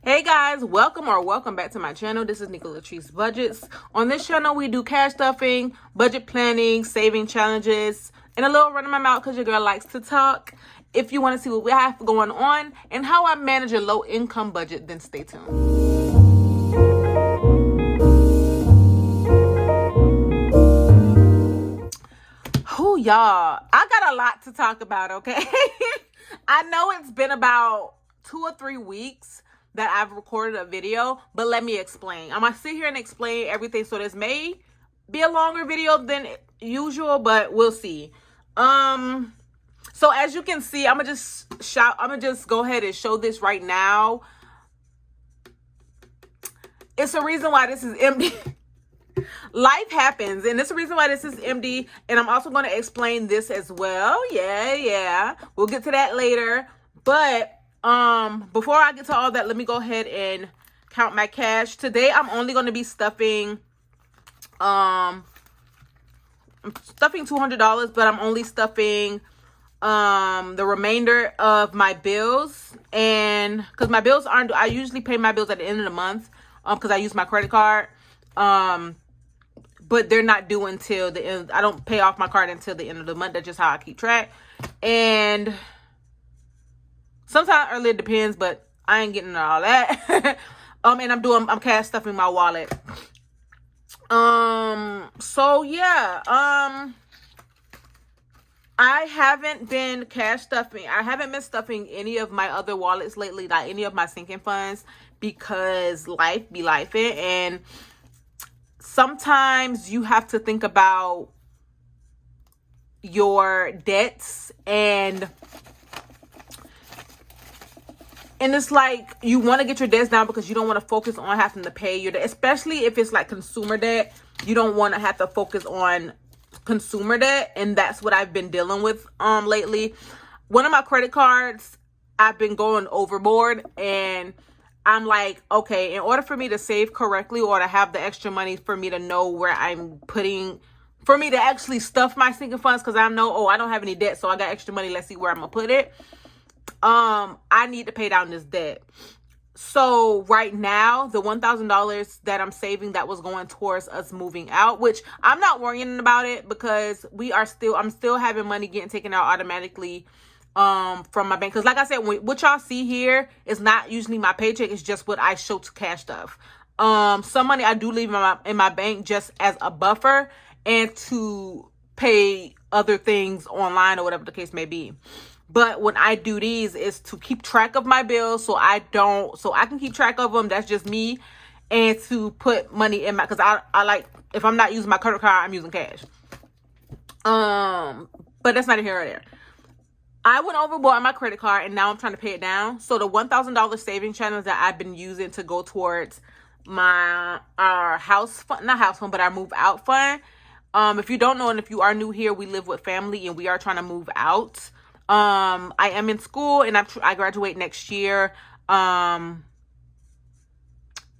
Hey guys, welcome back to my channel. This is Nika Latrice Budgets. On this channel, we do cash stuffing, budget planning, saving challenges, and a little running my mouth because your girl likes to talk. If you want to see what we have going on and how I manage a low income budget, then stay tuned. Who y'all? I got a lot to talk about, okay? I know it's been about 2 or 3 weeks that I've recorded a video, but let me explain. I'm gonna sit here and explain everything, so this may be a longer video than usual, but we'll see. So as you can see, I'm gonna just go ahead and show this right now. It's a reason why this is empty. Life happens, and it's a reason why this is empty, and I'm also going to explain this as well. Yeah, we'll get to that later, but before I get to all that, let me go ahead and count my cash. Today I'm only going to be stuffing $200, but I'm only stuffing the remainder of my bills, and because my bills aren't, I usually pay my bills at the end of the month because I use my credit card, but they're not due until the end. I don't pay off my card until the end of the month. That's just how I keep track. And sometimes early, it depends, but I ain't getting all that. And I'm cash stuffing my wallet. So yeah, I haven't been cash stuffing. I haven't been stuffing any of my other wallets lately, not any of my sinking funds, because life be lifing, and sometimes you have to think about your debts, and it's like you want to get your debts down because you don't want to focus on having to pay your debt, especially if it's like consumer debt. You don't want to have to focus on consumer debt, and that's what I've been dealing with lately. One of my credit cards, I've been going overboard, and I'm like, okay, in order for me to save correctly or to have the extra money for me to know where I'm putting, for me to actually stuff my sinking funds, because I know, oh, I don't have any debt, so I got extra money, let's see where I'm gonna put it. I need to pay down this debt. So right now, the $1,000 that I'm saving, that was going towards us moving out, which I'm not worrying about it because I'm still having money getting taken out automatically from my bank. Because like I said, what y'all see here is not usually my paycheck. It's just what I show to cash stuff. Some money I do leave in my bank just as a buffer and to pay other things online or whatever the case may be. But when I do these, is to keep track of my bills so I can keep track of them. That's just me. And to put money in my, because I like, if I'm not using my credit card, I'm using cash. But that's neither here or there. I went overboard on my credit card, and now I'm trying to pay it down. So the $1,000 saving channels that I've been using to go towards my house fund, not house fund, but our move out fund. If you don't know, and if you are new here, we live with family and we are trying to move out. I am in school, and I graduate next year. Yeah,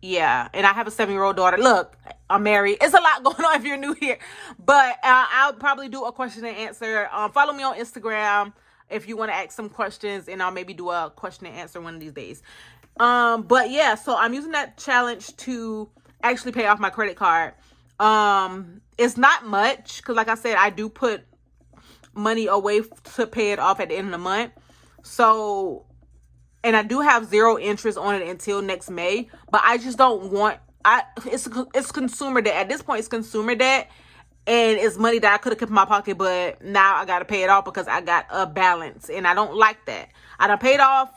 and I have a 7-year-old daughter. Look, I'm married. It's a lot going on if you're new here, but I'll probably do a question and answer. Follow me on Instagram if you want to ask some questions, and I'll maybe do a question and answer one of these days. But yeah, so I'm using that challenge to actually pay off my credit card. It's not much, because like I said, I do put money away to pay it off at the end of the month. So, and I do have 0 interest on it until next May, but I just don't want, it's consumer debt. At this point, it's consumer debt, and it's money that I could have kept in my pocket, but now I got to pay it off because I got a balance, and I don't like that. I done paid off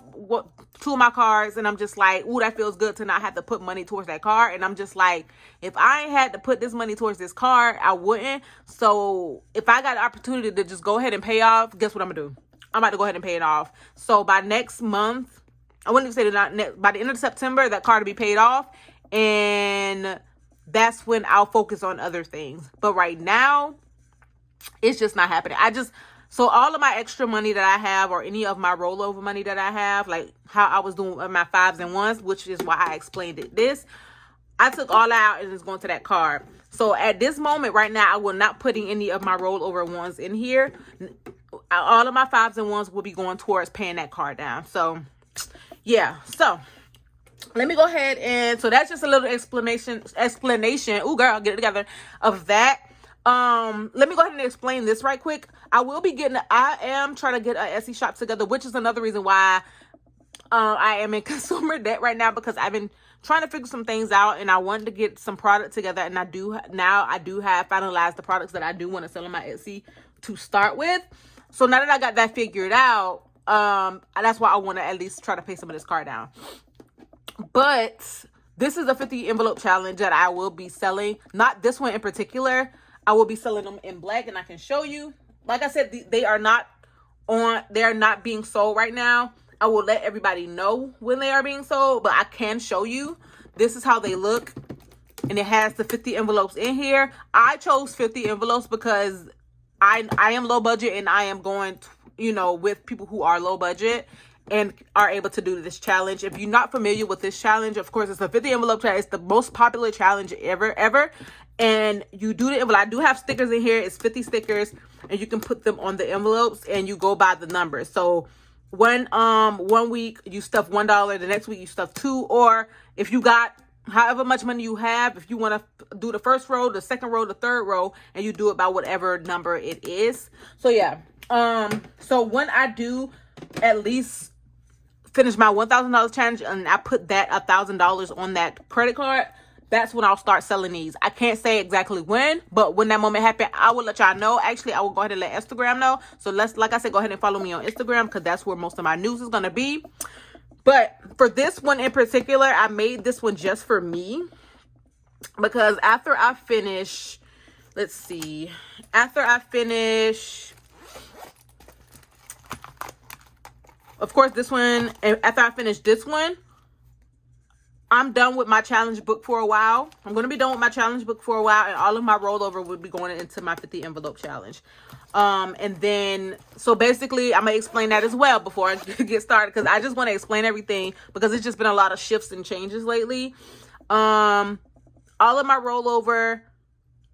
2 of my cards, and I'm just like, ooh, that feels good to not have to put money towards that card. And I'm just like, if I ain't had to put this money towards this card, I wouldn't. So if I got the opportunity to just go ahead and pay off, guess what I'm gonna do? I'm about to go ahead and pay it off. So by next month, I wouldn't even say by the end of September, that card will be paid off, and that's when I'll focus on other things. But right now, it's just not happening. So all of my extra money that I have, or any of my rollover money that I have, like how I was doing with my 5s and 1s, which is why I explained this, I took all that out and it's going to that card. So at this moment right now, I will not putting any of my rollover ones in here. All of my 5s and 1s will be going towards paying that card down. So yeah, so let me go ahead and, so that's just a little explanation. Ooh, girl, get it together, of that. Let me go ahead and explain this right quick. I am trying to get a Etsy shop together, which is another reason why I am in consumer debt right now, because I've been trying to figure some things out, and I wanted to get some product together, and I do have finalized the products that I do want to sell on my Etsy to start with. So now that I got that figured out, that's why I want to at least try to pay some of this car down. But this is a 50 envelope challenge that I will be selling. Not this one in particular. I will be selling them in black, and I can show you. Like I said, they are not being sold right now. I will let everybody know when they are being sold, but I can show you. This is how they look, and it has the 50 envelopes in here. I chose 50 envelopes because I am low budget, and I am going, with people who are low budget and are able to do this challenge. If you're not familiar with this challenge, of course, it's a 50 envelope challenge. It's the most popular challenge ever. And you do the envelope. I do have stickers in here. It's 50 stickers, and you can put them on the envelopes, and you go by the numbers. So one week you stuff $1, the next week you stuff $2, or if you got however much money you have, if you want to do the first row, the second row, the third row, and you do it by whatever number it is. So yeah. So when I do at least finish my $1,000 challenge, and I put that $1,000 on that credit card, that's when I'll start selling these. I can't say exactly when, but when that moment happens, I will let y'all know. Actually, I will go ahead and let Instagram know. So like I said, go ahead and follow me on Instagram, because that's where most of my news is going to be. But for this one in particular, I made this one just for me, because after I finish, of course, this one, after I finish this one, I'm done with my challenge book for a while. I'm going to be done with my challenge book for a while, and all of my rollover will be going into my 50 envelope challenge. And then, so basically, I'm going to explain that as well before I get started, because I just want to explain everything, because it's just been a lot of shifts and changes lately. All of my rollover,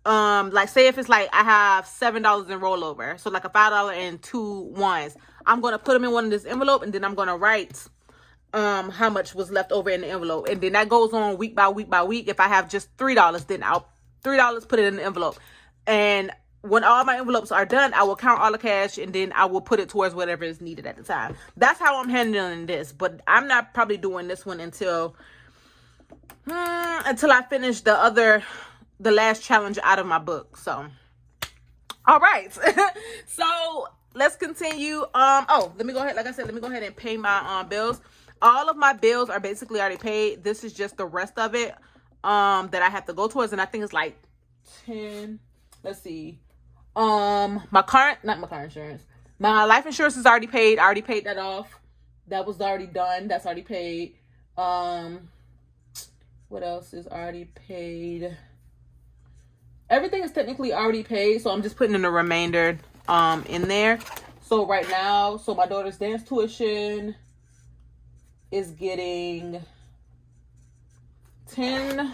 like say if it's like I have $7 in rollover, so like a $5 and 2 ones, I'm going to put them in one of this envelope, and then I'm going to write how much was left over in the envelope, and then that goes on week by week by week. If I have just $3, then I'll $3 put it in the envelope, and when all my envelopes are done, I will count all the cash, and then I will put it towards whatever is needed at the time. That's how I'm handling this, but I'm not probably doing this one until I finish the last challenge out of my book. So all right. So let's continue. Let me go ahead. Like I said, let me go ahead and pay my bills. All of my bills are basically already paid. This is just the rest of it that I have to go towards, and I think it's like 10. Let's see. Not my car insurance. My life insurance is already paid. I already paid that off. That was already done. That's already paid. What else is already paid? Everything is technically already paid, so I'm just putting in the remainder in there. So right now, my daughter's dance tuition is getting 10.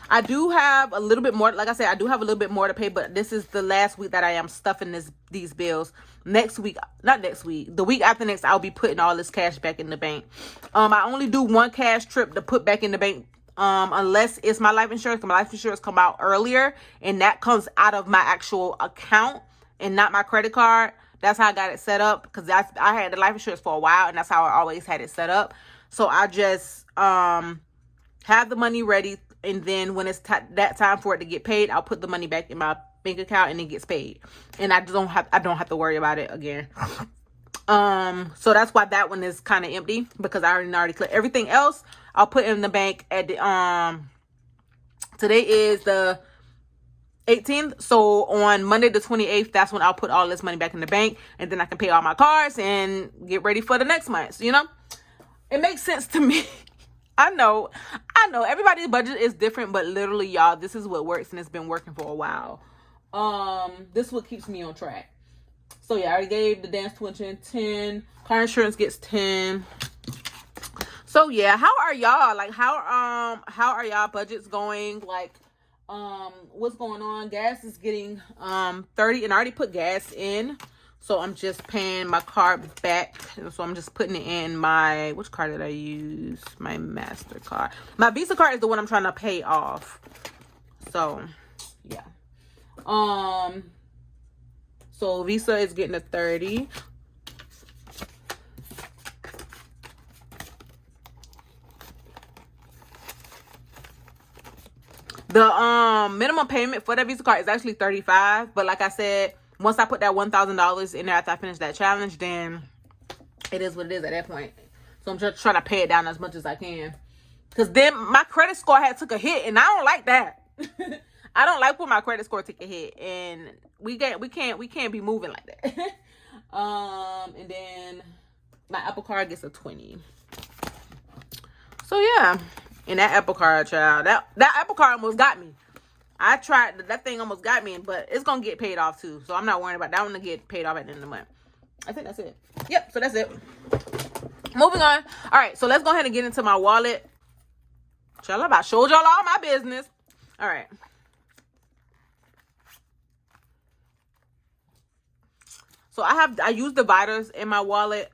I do have a little bit more. Like I said, I do have a little bit more to pay, but this is the last week that I am stuffing these bills. The week after next, I'll be putting all this cash back in the bank. I only do one cash trip to put back in the bank, unless it's my life insurance. My life insurance come out earlier, and that comes out of my actual account and not my credit card. That's how I got it set up, because I had the life insurance for a while, and that's how I always had it set up. So I just have the money ready, and then when it's that time for it to get paid, I'll put the money back in my bank account, and it gets paid, and I don't have to worry about it again. So that's why that one is kind of empty, because I already cleared everything else. I'll put in the bank at the today is the 18th, so on Monday the 28th, that's when I'll put all this money back in the bank, and then I can pay all my cards and get ready for the next month. So, it makes sense to me. I know everybody's budget is different, but literally, y'all, this is what works, and it's been working for a while. This is what keeps me on track. So yeah, I already gave the dance tuition 10. Car insurance gets 10. So yeah, how are y'all? Like, how are y'all budgets going? Like, what's going on? Gas is getting 30, and I already put gas in. So I'm just paying my card back. So I'm just putting it in my, which card did I use? My MasterCard. My Visa card is the one I'm trying to pay off. So, yeah. So Visa is getting a 30. The minimum payment for that Visa card is actually $35. But like I said, once I put that $1,000 in there after I finish that challenge, then it is what it is at that point. So I'm just trying to pay it down as much as I can. Because then my credit score had took a hit, and I don't like that. I don't like when my credit score took a hit, and we can't be moving like that. And then my Apple Card gets a 20. So yeah, and that Apple Card, child, that Apple Card almost got me. I tried, that thing almost got me, but it's gonna get paid off too. So I'm not worrying about that one to get paid off at the end of the month. I think that's it. Yep, so that's it. Moving on. All right, so let's go ahead and get into my wallet. Child, I about showed y'all all my business. All right. So I use dividers in my wallet.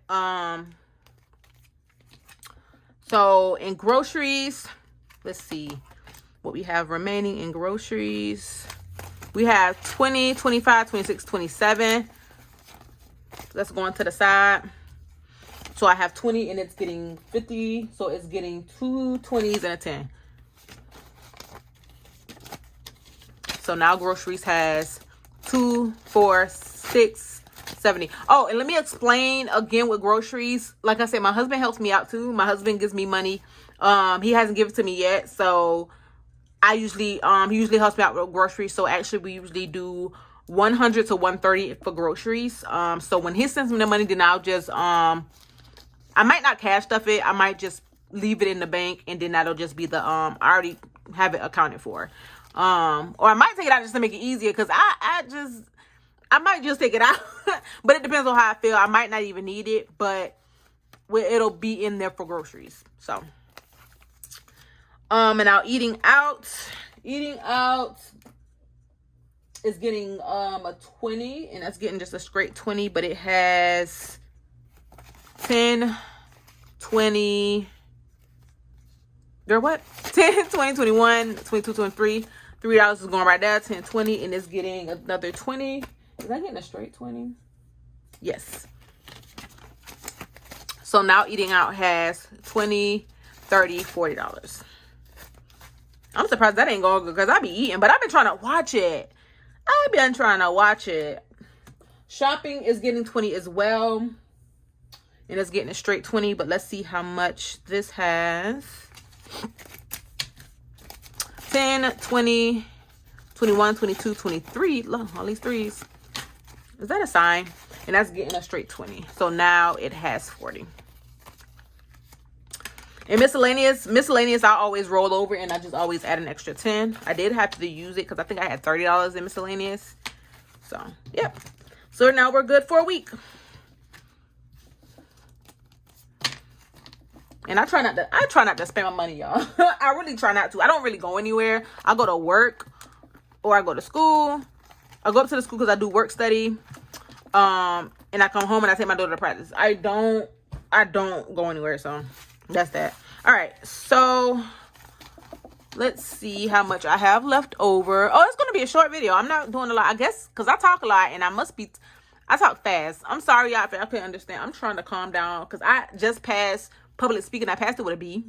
So in groceries, let's see what we have remaining in groceries. We have 20, 25, 26, 27. That's going to the side. So I have 20 and it's getting 50. So it's getting 2 20s and a 10. So now groceries has 2, 4, 6, 70. Oh, and let me explain again with groceries. Like I said, my husband helps me out too. My husband gives me money. He hasn't given it to me yet. So I usually, he usually helps me out with groceries. So actually we usually do 100 to 130 for groceries. So when he sends me the money, then I'll just, I might not cash stuff it. I might just leave it in the bank, and then that'll just be the, I already have it accounted for. Or I might take it out just to make it easier, because I might just take it out. But it depends on how I feel. I might not even need it, but it'll be in there for groceries. So, and now eating out is getting a 20, and that's getting just a straight 20, but it has 10, 20, they're what? 10, 20, 21, 22, 23. $3 is going right there. 10, 20, and it's getting another 20. Is that getting a straight 20? Yes. So now eating out has 20, 30, $40. I'm surprised that ain't going good, because I be eating, but I've been trying to watch it. Shopping is getting 20 as well. And it's getting a straight 20, but let's see how much this has. 10, 20, 21, 22, 23. Look, all these threes. Is that a sign? And that's getting a straight 20. So now it has 40. And miscellaneous, I always roll over and I just always add an extra 10. I did have to use it because I think I had $30 in miscellaneous. So, yep. So now we're good for a week. And I try not to spend my money, y'all. I really try not to. I don't really go anywhere. I go to work or I go to school. I go up to the school because I do work study. And I come home and I take my daughter to practice. I don't go anywhere, so that's that. All right, so let's see how much I have left over. Oh, it's gonna be a short video. I'm not doing a lot, I guess, because I talk a lot and I talk fast. I'm sorry, y'all, if I couldn't understand. I'm trying to calm down because I just passed public speaking. I passed it with a B.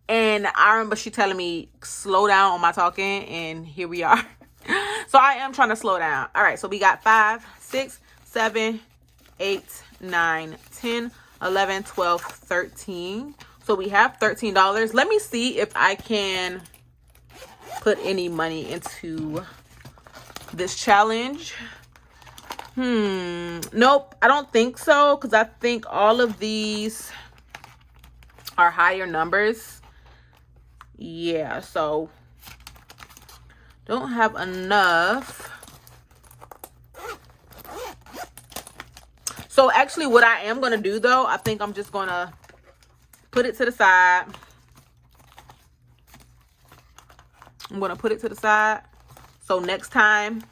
And I remember she telling me, slow down on my talking, and here we are. So I am trying to slow down. All right, so we got 5, 6, 7, 8, 9, 10, 11, 12, 13. So we have $13. Let me see if I can put any money into this challenge. Nope, I don't think so, because I think all of these are higher numbers. Yeah, so don't have enough. So actually what I am going to do though, I think I'm just going to put it to the side. I'm going to put it to the side. So next time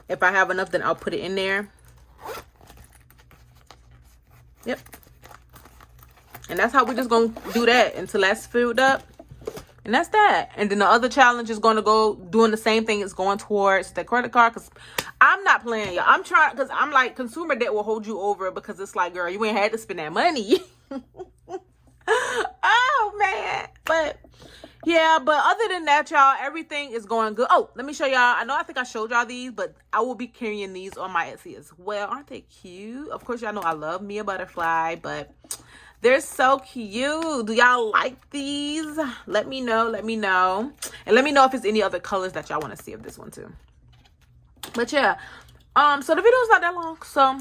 If I have enough, then I'll put it in there. Yep. And that's how we're just going to do that until that's filled up. And that's that. And then the other challenge is going to go doing the same thing. It's going towards the credit card. Because I'm not playing, y'all. I'm trying, because I'm like, consumer debt will hold you over, because it's like, girl, you ain't had to spend that money. Oh, man. But yeah, but other than that, y'all, everything is going good. Oh, let me show y'all. I think I showed y'all these, but I will be carrying these on my Etsy as well. Aren't they cute? Of course, y'all know I love me a butterfly, but they're so cute. Do y'all like these? Let me know. Let me know. And let me know if there's any other colors that y'all want to see of this one too. But yeah, so the video is not that long, so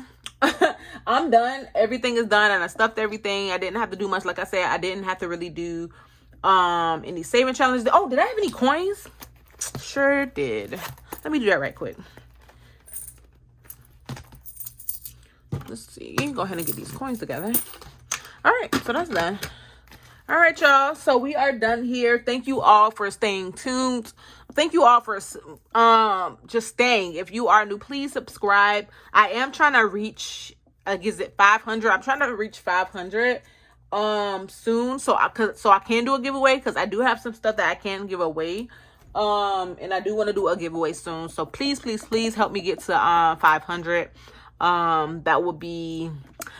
I'm done. Everything is done, and I stuffed everything. I didn't have to do much. Like I said, I didn't have to really do any saving challenges. Oh, did I have any coins? Sure did. Let me do that right quick. Let's see. Go ahead and get these coins together. All right, so that's done. All right, y'all, so we are done here. Thank you all for staying tuned. Thank you all for just staying. If you are new, please subscribe. I am trying to reach is it 500? I'm trying to reach 500 soon, so I can do a giveaway, because I do have some stuff that I can give away. And I do want to do a giveaway soon, so please help me get to 500.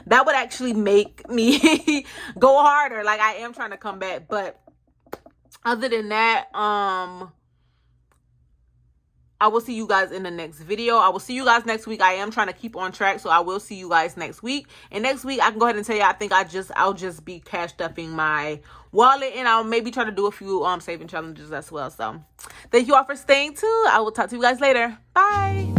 That would actually make me go harder. Like, I am trying to come back, but other than that, I will see you guys in the next video. I will see you guys next week. I am trying to keep on track, so I will see you guys next week. And next week, I can go ahead and tell you, I think I'll just be cash stuffing my wallet, and I'll maybe try to do a few saving challenges as well. So thank you all for staying tuned. I will talk to you guys later. Bye.